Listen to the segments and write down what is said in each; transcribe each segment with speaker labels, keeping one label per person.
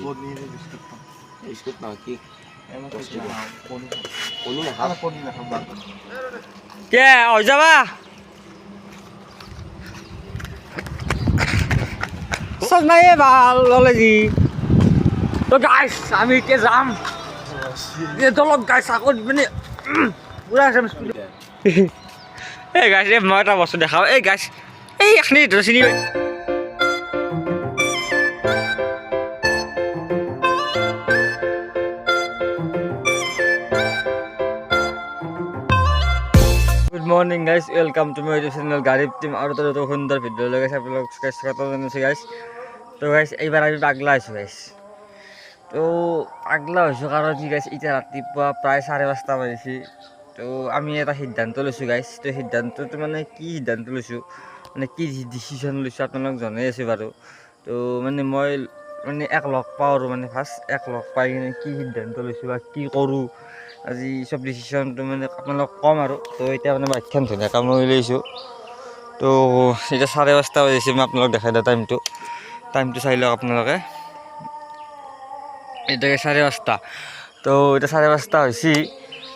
Speaker 1: পনির biscuit
Speaker 2: biscuit না কি
Speaker 1: পনির না খাও পনির না খাও
Speaker 3: কে ওই যাবা সব নাই ভাল ললেজি তো গাইস আমি কে যাম এ দলক গাইস আকৌ মানে পুরা একদম স্পিড এই গাইস এ মই এটা বস্তু দেখাও এই গাইস এই এখনি চিনি Good morning guys, welcome to my YouTube channel Garib Team আৰু এটা সুন্দৰ ভিডিও লৈ গৈছে আপোনালোক স্বাগত জনাইছো guys। তো guys এইবাৰ আমি পাগলা হৈছো guys। তো পাগলা হৈছো কাৰণ কি guys এতিয়া ৰাতিপুৱা প্ৰায় 5:30 বাজিছে। তো আমি এটা সিদ্ধান্ত লৈছো guys। তো সিদ্ধান্তটো মানে কি সিদ্ধান্ত লৈছো মানে কি ডিসিশন লৈছো আপোনালোক জনাই আছে বাৰু। তো মানে মই মানে এক লগ পাওঁ আৰু মানে ফাৰ্ষ্ট এক লগ পাই কিনে কি সিদ্ধান্ত লৈছো বা কি কৰোঁ আজি সব ডিসিশনটো মানে আপোনালোক কম আৰু তো এতিয়া মানে বাইকখন ধুনীয়া কাম লৈ লৈছোঁ। তো এতিয়া 5:30 বাজিছে মই আপোনালোক দেখাই দিওঁ টাইমটো চাই লওক আপোনালোকে এতিয়া 5:30 তো এতিয়া 5:30 হৈছে।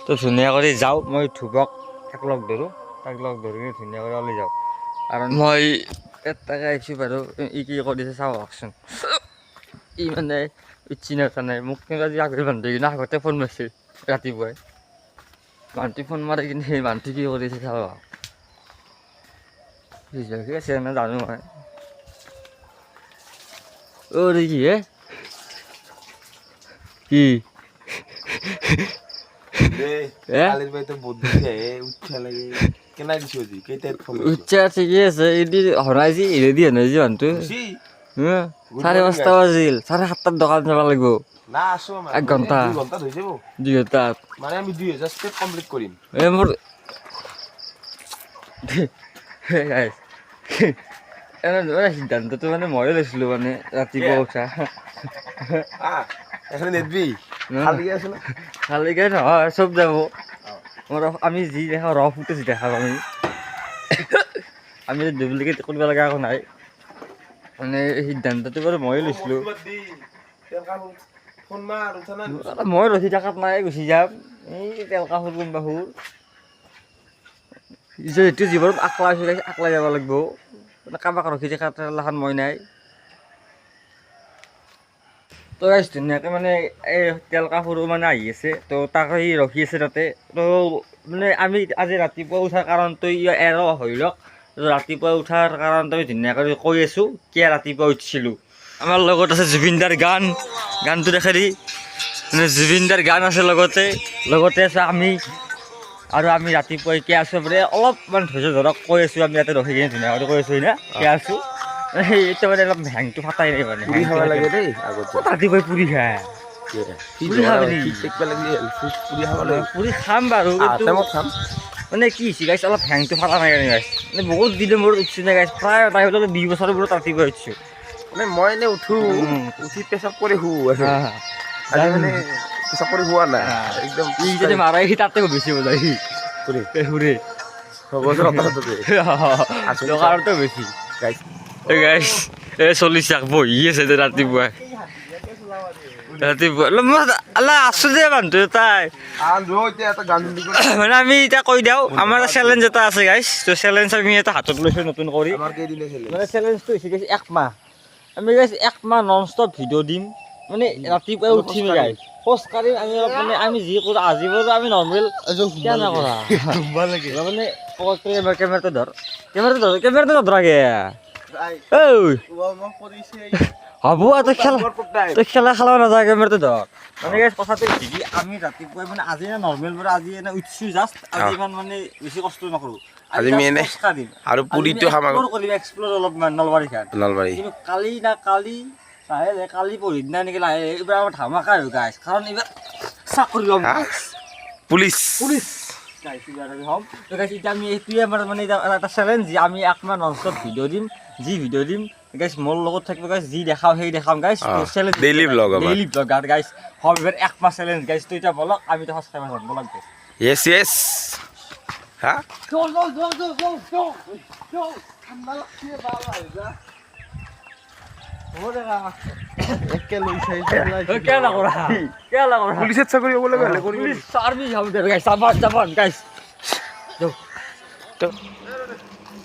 Speaker 3: তো ধুনীয়া কৰি যাওঁ মই ধুবক তাক লগ ধৰোঁ তাক লগ ধৰি ধুনীয়া কৰি ওলাই যাওঁ কাৰণ মই তাকে আহিছোঁ বাৰু ই কি কৰিছে চাওঁ কওকচোন। ই মানে ইচ্ছি নাজানে মোক কিন্তু আজি আগতে বান্ধি কিনে আগতে ফোন মাৰিছিল ৰাতিপুৱাই বান্ধি ফোন মাৰি কিনে সেই বান্ধি কি কৰিছে চাব ঠিক আছে না জানো মই অ' কি হে কি উচ্চা ঠিকে আছে এদি হৰাইছি ৰেডি হনাইছি মানুহটো 5:30 বাজিল 7:30 দোকান যাব লাগিব
Speaker 1: না আসো মানে
Speaker 3: 1 ঘন্টা
Speaker 1: 2 ঘন্টা হই যাব
Speaker 3: 2 ঘন্টা
Speaker 1: মানে আমি 2000 স্টেপ কমপ্লিট করিম
Speaker 3: এ মোর গাইস এনে সিদ্ধান্তটো মানে মই লৈছিলো মানে ৰাতিপুৱা উঠা
Speaker 1: এখন নেদবি খালি আছে না
Speaker 3: খালি কে নহয় সব যাব মোৰ আমি যি দেখা ৰ ফুটেজ দেখা আমি ডুপ্লিকেট কৰিব লগা একো নাই মানে সিদ্ধান্তটো বাৰু মই লৈছিলো মই ৰখি থাকাত নাই গুচি যাম এই তেল কাপোৰ কোনবা সুৰ যিহেতু জীৱনত আকলা যাব লাগিব মানে কাৰোবাক ৰখি থকাত এখন মই নাই। তো গাইছ ধুনীয়াকৈ মানে এই তেল কাপোৰো মানে আহি আছে তো তাকে সি ৰখি আছে তাতে। তো মানে আমি আজি ৰাতিপুৱা উঠাৰ কাৰণটো হৈ লওক ৰাতিপুৱা উঠাৰ কাৰণটো আমি ধুনীয়াকৈ কৈ আছোঁ কিয় ৰাতিপুৱা উঠিছিলোঁ। আমাৰ লগত আছে জুবিনদাৰ গানটো দেখাই দি মানে জুবিনদাৰ গান আছে লগতে আছে আমি আৰু আমি ৰাতিপুৱাই কিয় আছোঁ মানে অলপমান ধৈৰ্য ধৰক কৈ আছোঁ আমি ইয়াতে ৰখি কিনে ধুনীয়াকৈ কৈ আছোঁ না কিয় আছোঁ এতিয়া মানে অলপ হেংটো ফাটাই নাই মানে
Speaker 1: পুৰি খাব লাগে দেই আগতে
Speaker 3: ৰাতিপুৱাই পুৰি খায় পুৰি খাম বাৰু কিন্তু
Speaker 1: খাম
Speaker 3: মানে কি হৈছে গাইছ অলপ হেংটো ফাটা নাই কাৰণে গাইছ মানে বহুত দিনৰ মূৰত উঠছি নাই গাইছ প্ৰায় তাই হ'লে 2 বছৰৰ মূৰত ৰাতিপুৱা উঠিছোঁ
Speaker 1: মানে মই এনে উঠো উঠি পেচাব কৰি শু আছে আজি মানে পেচাব কৰি শুৱা নাই একদম
Speaker 3: ই যদি মাৰাই সি তাতে বেছি বজাই সি ফুৰে
Speaker 1: হ'ব
Speaker 3: দোকানতো বেছি
Speaker 1: গাইছ
Speaker 3: গাইছ এই চলিছে বহি আছে ৰাতিপুৱা আল্লাহ আছো যে মানুহ তাই মানে আমি এতিয়া কৈ দিওঁ আমাৰ চেলেঞ্জ এটা আছে গাইছ তো চেলেঞ্জ আমি এটা হাতত লৈছোঁ নতুন কৰি মানে চেলেঞ্জটো হৈছে গাইছ 1 মাহ আমি গাইছ 1 মাহ নন ষ্টপ ভিডিঅ' দিম মানে ৰাতিপুৱাই উঠিম গাইছ খোজ কাঢ়িম আমি মানে আমি যি কৰোঁ আজি বাৰু আমি নৰ্মেল কিয় নকৰা মানে কেমেৰাটো ধৰ নধৰাকে হ'ব তই খেলা নাযায় কেমেৰাটো ধৰ মানে কথাটো কি আমি ৰাতিপুৱাই মানে আজি নৰ্মেল বাৰু আজি এনে উঠিছোঁ জাষ্ট আজি ইমান মানে বেছি কষ্ট নকৰোঁ
Speaker 1: আজি আমি এনে আৰু পুৰিটো খাম
Speaker 3: এক্সপ্ল'ৰ অলপমান নলবাৰী কিন্তু কালি পঢ়ি দিনা নেকি লাহে এইবাৰ আমাৰ ধামাকা হৈ গাইছ কাৰণ এইবাৰ চাকৰি ল'ম
Speaker 1: পুলিচ
Speaker 3: হ'ম তো গাইছ এতিয়া আমি এইটোৱে আমাৰ মানে এটা চেলেঞ্জ যে আমি 1 মাহ নন ষ্টপ ভিডিঅ' দিম গাইছ মোৰ লগত থাকিব গাইছ যি দেখাওঁ সেই দেখাম গাইছ চেলেঞ্জ
Speaker 1: ডেইলি ব্লগ
Speaker 3: আৰু গাইছ হ'ব এবাৰ 1 মাহ চেলেঞ্জ গাইছ তো এতিয়া বলক আমি তো সাবস্ক্ৰাইব কৰিম বলক
Speaker 1: ইয়েছ হা
Speaker 3: কেলা কৰা কেলা কৰা
Speaker 1: পুলিচত চাকৰি হ'ব লগা হ'লে কৰিব
Speaker 3: পুলিচ চাৰ্ভিচ হ'ব দে গাইছ চাবান চাবান গাইছ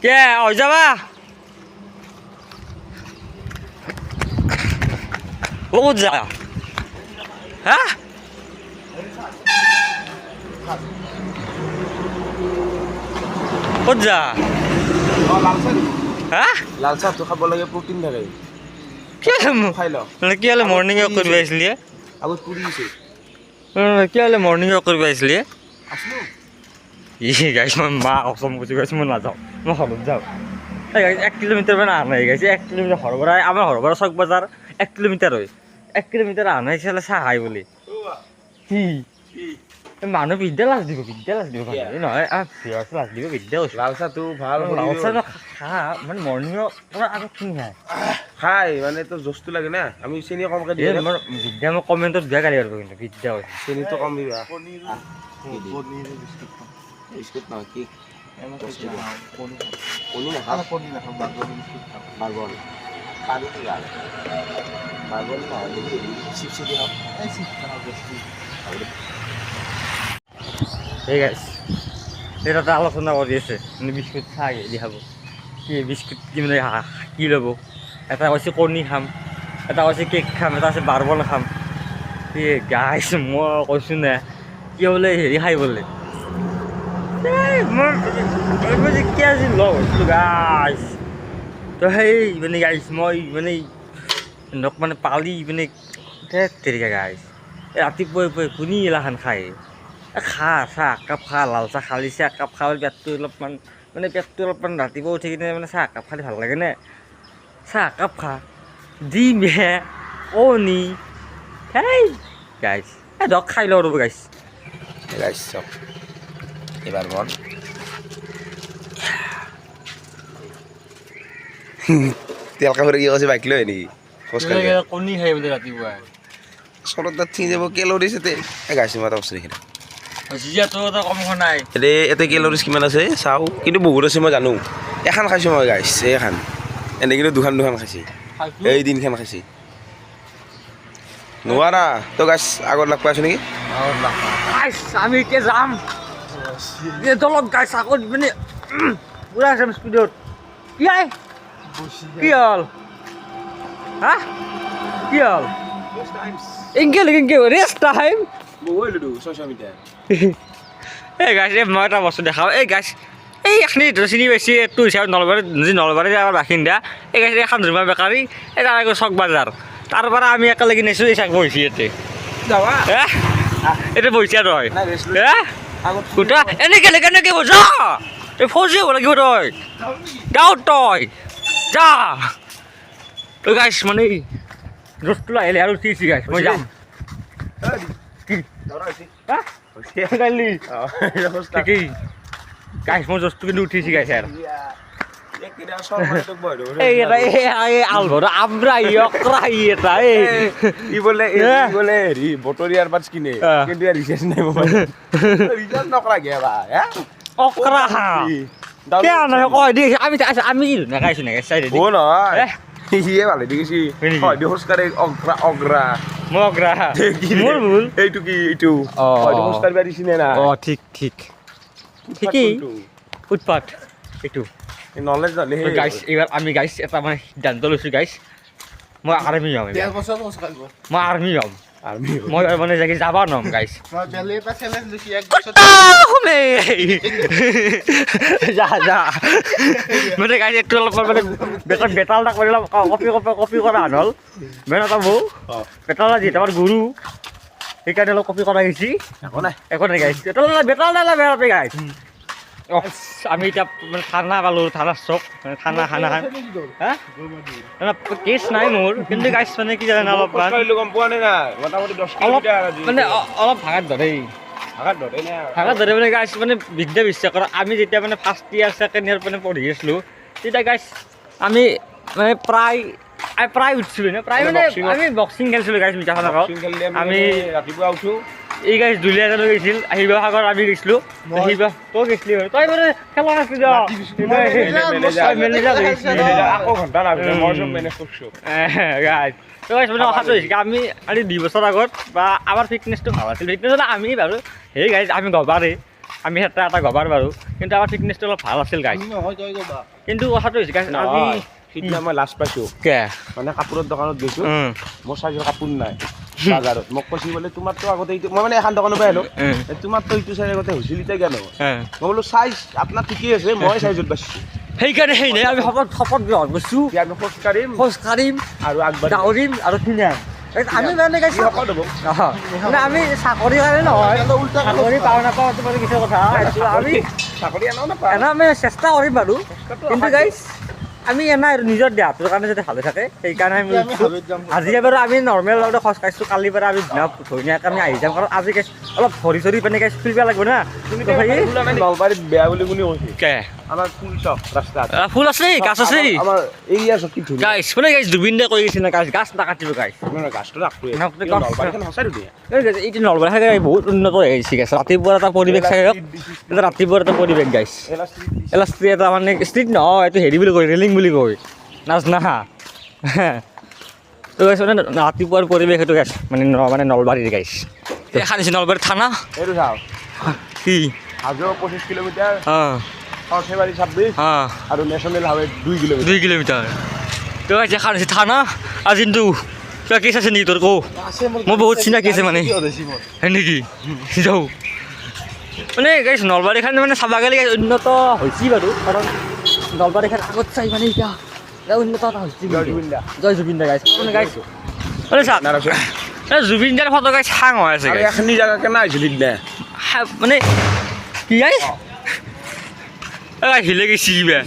Speaker 3: কে হৈ যাবা ক'ত যা হা ক'ত যা হা
Speaker 1: লাল চাহটো খাব লাগে প্ৰটিন থাকে খাই ল
Speaker 3: কি হ'লে মৰ্ণিং ৱাক কৰিব আহিছিলি
Speaker 1: আগত পুৰি আছে
Speaker 3: কি হ'লে মৰ্ণিং ৱাক কৰিব আহিছিলি
Speaker 1: আছিলোঁ
Speaker 3: গাইছ মই মা অসম কৈছোঁ গাইছ মই নাযাওঁ মই হলত যাওঁ এই গাইছ 1 কিলোমিটাৰ মানে অহা নাই গাইছ 1 কিলোমিটাৰ ঘৰৰ পৰা আমাৰ ঘৰৰ পৰা চক বজাৰ 1 কিলোমিটাৰ হয় 1 কিলোমিটাৰ অহা নাই চালে চাহ খাই বুলি কি মানুহ বিদ্যা লাজ দিব নহয় ভিৰত লাজ দিব বিদ্যা কৈছোঁ
Speaker 1: লাল চাহটো ভাল
Speaker 3: লাল চাহ খা মানে মৰ্ণিং ৱাকৰ আগত কিনি খায়
Speaker 1: খাই মানে তোৰ জোচটো লাগে না আমি চেনি কমকৈ
Speaker 3: এই
Speaker 1: দিওঁ
Speaker 3: মোৰ বিদ্যা মই কমেণ্টত বেয়া গালি পাৰিব কিন্তু বিদ্যা কৈছোঁ
Speaker 1: চেনিটো কম দিবা বিস্কুট নহয় কি কণী নাখাওঁ বাৰ্বন পানী কি গাল বাৰ্বন নহয় চিপছ দি খাওঁ
Speaker 3: ঠিক আছে এটা আলোচনা কৰি আছে মানে বিস্কুট চাহ দি খাব কি বিস্কুট কি মানে কি ল'ব এটা কৈছে কণী খাম এটা কৈছে কেক খাম এটা আছে বাৰ্বন খাম কি গাইছ মই কৈছোঁ নে কি বোলে হেৰি খাই বোলে মই কি আজি লগ হৈছিলোঁ গাইছ তো সেই মানে গাইছ মই মানে নক মানে পালি মানে তেৰিকা গাইছ ৰাতিপুৱাই কোনি এলাখান খায় খা চাহ একাপ খা লাল চাহ খালি চাহ একাপ খা পেটটো অলপমান মানে পেটটো অলপমান ৰাতিপুৱা উঠি কিনে মানে চাহ একাপ খালি ভাল লাগে নে চাহ একাপ খা ডিমহে কণী সেই গাইছ ধৰক খাই লওঁ ৰ'ব গাইছ
Speaker 1: গাইছ চক এবাৰ মন তেল কাপোৰে কি কৈছে বাইক লৈ নেকি খোজকাঢ়ি
Speaker 3: কণী খাই বোলে ৰাতিপুৱা
Speaker 1: চৰত তাত থি যাব কেলৰিজ এতে গাইছে মই এটা বস্তু দেখি
Speaker 3: জিজাটো এটা কম হোৱা নাই
Speaker 1: এতে কেলৰিজ কিমান আছে চাওঁ কিন্তু বহুত আছে মই জানো এখন খাইছোঁ মই গাইছ এখন এনে কিন্তু দুখন খাইছে এই দিনখন খাইছে নোৱাৰা তই গাইছ আগত লগ পাইছোঁ নেকি
Speaker 3: আমি এতিয়া যাম তলত গাইছ আগত মানে পুৰা যাম স্পীডত কি হ'ল হা কি হ'ল ইনকে ৰেষ্ট টাইম এই গাছ মই এটা বস্তু দেখাওঁ এই গাছ এই এখনি চিনি পাইছে তোৰ হিচাপত নলবাৰী আমাৰ বাসিন্দা এই গাছ এখন জুমা বেকাৰী এই তাৰ আগত চক বাজাৰ তাৰ পৰা আমি একেলগে নিছোঁ এই চাক বহিছোঁ ইয়াতে এতিয়া বহিছে তই গোটা এনেকে কেনেকে যা তই ফৌজি হ'ব লাগিব তই যাওঁ তই যা তই গাইছ মানে জোচটো আহিলে আৰু উঠিছে গাইছ মই যাম গাইছ মই জোচটো কিন্তু উঠিছে গাইছ আৰু
Speaker 1: বতৰীয়াৰ পাত কিনে কিন্তু ৰিচাৰ্জ নাই ৰিচাৰ্জ নকৰা গে
Speaker 3: আমি নাগাইছো
Speaker 1: নহয় সিয়ে ভালে দেখিছি খোজকাঢ়ি অগ্ৰা
Speaker 3: মগ্ৰা মোৰ ভুল
Speaker 1: এইটো কি এইটো খোজকাঢ়িব দিছিলে না
Speaker 3: ঠিক ঠিকেই উৎপাত এইটো
Speaker 1: নলেজ
Speaker 3: গাইছ এইবাৰ আমি গাইছ এটা মানে সিদ্ধান্ত লৈছোঁ গাইছ মই আৰ্মি হ'ম মই আৰ্মি হ'ম মই মানে জাগি যাব নম গাইছ যা মানে গাইছ এইটো অলপ মানে বেতাল এটা কৰি কপি কৰা হ'ল মেন এটা বৌ বেতাল যিহেতু আমাৰ গুৰু সেইকাৰণে অলপ কপি কৰা গৈছি একো নাই গাইছ বেতাল বেয়া গাইছ আমি এতিয়া মানে থানা পালোঁ থানা চক খানা খান হা কেছ নাই মোৰ কিন্তু গাইছ মানে কি জানে অলপমান মানে অলপ ভাগাত ধৰে মানে গাইছ মানে বিদ্যা বিশ্বাস কৰা আমি যেতিয়া মানে ফাৰ্ষ্ট ইয়াৰ ছেকেণ্ড ইয়াৰ মানে পঢ়ি আছিলোঁ তেতিয়া গাইছ আমি মানে প্ৰায় উঠিছিলোঁ প্ৰায় মানে আমি বক্সিং খেলিছিলোঁ গাইছ মিঠা খানা আমি
Speaker 1: ৰাতিপুৱা উঠোঁ
Speaker 3: এই গাইছ দুলীয়াজানো গৈছিল শিৱসাগৰ আমি গৈছিলোঁ তই গৈছিলি তই মানে খেলা নাছিলি কথাটো হৈছে আমি 2 বছৰ আগত বা আমাৰ ফিটনেছটো ভাল আছিল ফিটনেছ আমি বাৰু সেই গাইছ আমি গবাৰে আমি এটা গবাৰ বাৰু কিন্তু আমাৰ ফিটনেছটো অলপ ভাল আছিল গাইছ কিন্তু কথাটো হৈছে গাইছ আজি
Speaker 1: সিদিনা মই লাজ পাইছোঁ মানে কাপোৰৰ দোকানত গৈছোঁ মোৰ চাইজৰ কাপোৰ নাই বাজাৰত মোক কৈছি বোলে তোমাৰতো আগতে এইটো মই মানে এখন দোকানৰ পৰা আহিলোঁ তোমাৰতো এইটো চাইজ আগতে হৈছিল এতিয়া কিয় নহয় মই বোলো চাইজ আপোনাৰ ঠিকেই আছে মই চাইজত পাইছোঁ
Speaker 3: সেইকাৰণে সেই নাই আমি শপত গ্ৰহণ কৰিছোঁ
Speaker 1: আমি খোজকাঢ়িম আৰু আগবাঢ়িম
Speaker 3: দাউৰিম আৰু খিনাম আমি মানে গাইছ মানে আমি চাকৰি কাৰণে নহয় চাকৰি পাওঁ নাপাওঁ তোমাৰ কিছু কথা আমি
Speaker 1: চাকৰি আনাও নাপাওঁ
Speaker 3: এনে আমি চেষ্টা কৰিম বাৰু কিন্তু গাইছ আমি এনে নিজৰ দেহাটোৰ কাৰণে যাতে ভালে থাকে সেইকাৰণে আমি আজি বাৰু আমি নৰ্মেল অলপ খোজ কাঢ়িছোঁ কালিৰ পৰা আমি ধুনীয়াকৈ আমি আহি যাম কাৰণ আজি গাইছ অলপ ভৰি চৰি পানী গাইছ ফুৰিব লাগিব না
Speaker 1: নলবাৰীত বেয়া বুলি কোনে কৈছে আমাৰ ফুল চক ৰাস্তাত
Speaker 3: ফুল আছে গাছ আছে
Speaker 1: আমাৰ এৰিয়া চকী ধুনীয়া
Speaker 3: গাইছ মানে গাইছ জুবিন দে কৈ গৈছে না গাছ নাকাটিব গাইছ
Speaker 1: গাছটো ৰাখোঁ নলবাৰীখন সঁচাই ধুনীয়া
Speaker 3: এইটো নলবাৰী থাকে বহুত উন্নত হৈ আহিছে গাইছ ৰাতিপুৱা এটা পৰিৱেশ চাই ৰাতিপুৱাৰ এটা পৰিৱেশ গাইছ এলাষ্ট্ৰি এটা মানে ষ্ট্ৰীট নহয় এইটো হেৰি বুলি কয় ৰেলিং বুলি কয় নাচ নাহা তো গাইছ মানে ৰাতিপুৱাৰ পৰিৱেশ সেইটো গাইছ মানে নলবাৰীৰ গাইছ এখন হৈছে নলবাৰী থানা
Speaker 1: এইটো চাওঁ
Speaker 3: কি
Speaker 1: হাজো 25 কিলোমিটাৰ সৰ্থেবাৰী 26 আৰু নেশ্যনেল হাইৱে 2
Speaker 3: কিলোমিটাৰ তো গাইছ এখন হৈছে থানা আজি কিন্তু কিবা কেছ আছে নেকি তোৰ কওঁ মোৰ বহুত চিনাকি আছে মানে হয় নেকি যাওঁ মানে গাইছ নলবাৰীখন মানে চাব গ'লে উন্নত হৈছে বাৰু কাৰণ নলবাৰীখন আগত চাই মানে এতিয়া উন্নত এটা হৈছে জয় জুবিন দা গাইছ মানে গাইছ মানে চা জুবিন দাৰ ফটো গাইছ চাং হৈ আছে
Speaker 1: এখিনি জাগা কেনে আহিছিল সিদিনা
Speaker 3: মানে কি গাইছ হিলে গৈছি কিবা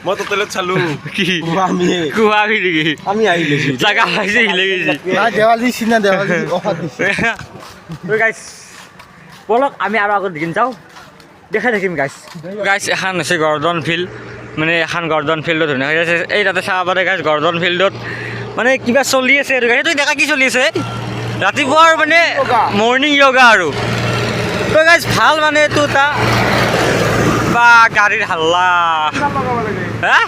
Speaker 1: মই টোটেলত চালোঁ
Speaker 3: কি
Speaker 1: আমি
Speaker 3: নেকি
Speaker 1: আমি আহি গৈছোঁ
Speaker 3: জাগা আহিছে হিলে গৈছে
Speaker 2: দেৱালী চিনা দেৱালী অফাৰ দিছে
Speaker 3: গাইছ বলক আমি আৰু আগত দিন যাওঁ দেখাই থাকিম গাইছ এখন হৈছে গৰ্ডন ফিল্ড মানে এখন গৰ্ডন ফিল্ডত ধুনীয়া আছে এই তাতে চাব পাৰে গাইছ গৰ্ডন ফিল্ডত মানে কিবা চলি আছে আৰু সেইটো দেখা কি চলি আছে ৰাতিপুৱাৰ মানে মৰ্ণিং য়োগা আৰু তো গাইছ ভাল মানে এইটো এটা বা গাড়ীৰ হাল্লা হা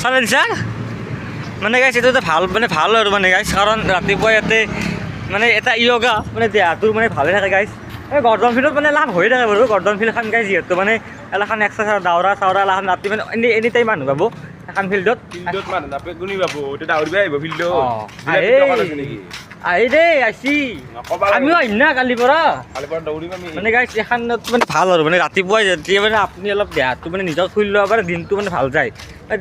Speaker 3: চাইলেঞ্চাৰ মানে গাইছ এইটো এটা ভাল আৰু মানে গাইছ কাৰণ ৰাতিপুৱা ইয়াতে মানে এটা য়োগা মানে দেহাটোৰ মানে ভালে থাকে গাইছ এই গৰ্ডন ফিল্ডত মানে লাভ হৈ থাকে বাৰু গৰ্ডন ফিল্ডখন গাইছ যিহেতু মানে এলাখন এক্সাৰচাইজ দাউৰা চাউৰা এলাখন ৰাতি মানে এনি টাইম মানুহ পাব এখন ফিল্ডত
Speaker 1: মানুহ নাপায় কোনে পাব এতিয়া দাউৰিব আহিব ফিল্ডত
Speaker 3: আহি দেই আহিছি আমিও আহিম না কালিৰ পৰা
Speaker 1: দৌৰিম আমি
Speaker 3: মানে গাইছ এখনত মানে ভাল আৰু মানে ৰাতিপুৱাই যেতিয়া মানে আপুনি অলপ দেহাটো মানে নিজৰ ফুৰি ল'ব পাৰে দিনটো মানে ভাল যায়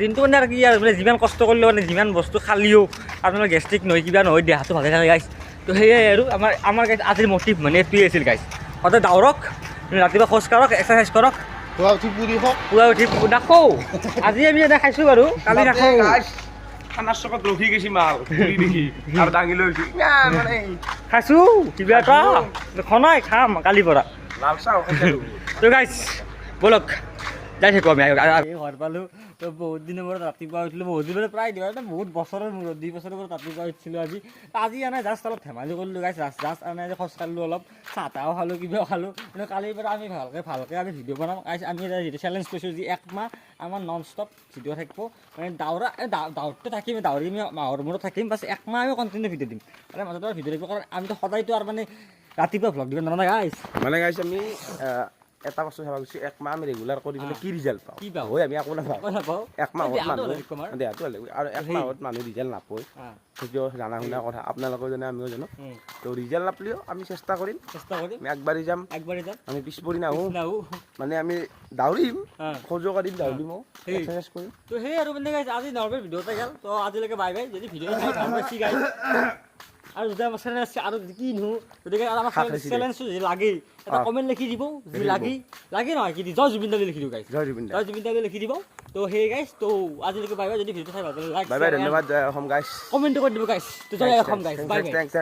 Speaker 3: দিনটো মানে আৰু কি আৰু মানে যিমান কষ্ট কৰিলেও মানে যিমান বস্তু খালিও আপোনাৰ গেষ্ট্ৰিক নহয় কিবা নহয় দেহাটো ভালে থাকে গাইছ তো সেয়াই আৰু আমাৰ গাইছ আজিৰ মটিভ মানে এইটোৱে আছিল গাইছ সদায় দাউৰক ৰাতিপুৱা খোজ কাঢ়ক এক্সাৰচাইজ কৰক
Speaker 2: পুৱা উঠি পুৰি হওক
Speaker 3: পুৱা উঠি নাখাওঁ আজি আমি এটা খাইছোঁ বাৰু কালি নাখাওঁ
Speaker 1: খানাৰ চকত ৰখি গৈছি মাল দেখি আৰু দাঙি লৈ
Speaker 3: খাইছোঁ কিবা এটা খনাই খাম কালিৰ পৰা
Speaker 1: লাল চাহ
Speaker 3: তো গাইছ বলক যাই থাকোঁ আমি ঘৰ পালোঁ তো বহুত দিনৰ মূৰত ৰাতিপুৱা উঠিলোঁ বহুত দিন প্ৰায় বহুত বছৰৰ মূৰত 2 বছৰৰ মূৰত ৰাতিপুৱা উঠিছিলোঁ আজি আনাই জাষ্ট অলপ ধেমালি কৰিলোঁ গাইছ জাষ্ট আনাই খোজ কাঢ়িলোঁ অলপ চাহ তাহো খালোঁ কিবা খালোঁ কিন্তু কালিৰ পৰা আমি ভালকৈ আমি ভিডিঅ' বনাম আমি যিটো চেলেঞ্জ কৰিছোঁ যি 1 মাহ আমাৰ নন ষ্টপ ভিডিঅ' থাকিব মানে দাউৰটো থাকিম দাউৰি আমি মাহৰ মূৰত থাকিম বাছ 1 মাহ আমি কণ্টিনিউ ভিডিঅ' দিম মানে মাজত ভিডিঅ' দিব কাৰণ আমিতো সদায়তো আৰু মানে ৰাতিপুৱা ভ্লগ দিব নোৱাৰোঁ গাইছ
Speaker 1: মানে গাইছ আমি এটা বস্তু চাব গৈছোঁ 1 মাহ আমি ৰেগুলাৰ কৰি পেলাই কি ৰিজাল্ট পাওঁ
Speaker 3: কি পাওঁ
Speaker 1: হয় আমি একো নাপাওঁ 1 মাহত মানুহ দেহাটো ভালে আৰু 1 মাহত মানুহ ৰিজাল্ট নাপায় সেইটো জানা শুনা কথা আপোনালোকেও জানে আমিও জানো তো ৰিজাল্ট নাপালেও আমি চেষ্টা কৰিম আমি আগবাঢ়ি যাম আমি পিছ পৰি নাহোঁ মানে আমি দাউৰিম খোজো কাঢ়িম দাউৰিমো এক্সাৰচাইজ কৰিম
Speaker 3: তো সেই আৰু মানে গাইছ আজি নৰ্মেল ভিডিঅ' এটা গ'ল তো আজিলৈকে বাই বাই যদি ভিডিঅ' ভাল পাইছি গাইছ আৰু যদি আমাৰ চেনেল আছে আৰু কি নো গতিকে আমাৰ চেলেঞ্জটো যদি লাগে এটা কমেণ্ট লিখি দিব যদি লাগে নহয় কি জয় জুবিন দালৈ লিখি দিব গাইছ জয় জুবিন দালৈ লিখি দিব তো সেই গাইছ তো আজিলৈকে বাই বাই যদি ভিডিঅ'টো চাই ভাল লাগে লাইক
Speaker 1: বাই বাই ধন্যবাদ জয় অসম গাইছ
Speaker 3: কমেণ্ট কৰি দিব গাইছ তো জয় অসম গাইছ বাই বাই
Speaker 1: থেংকছ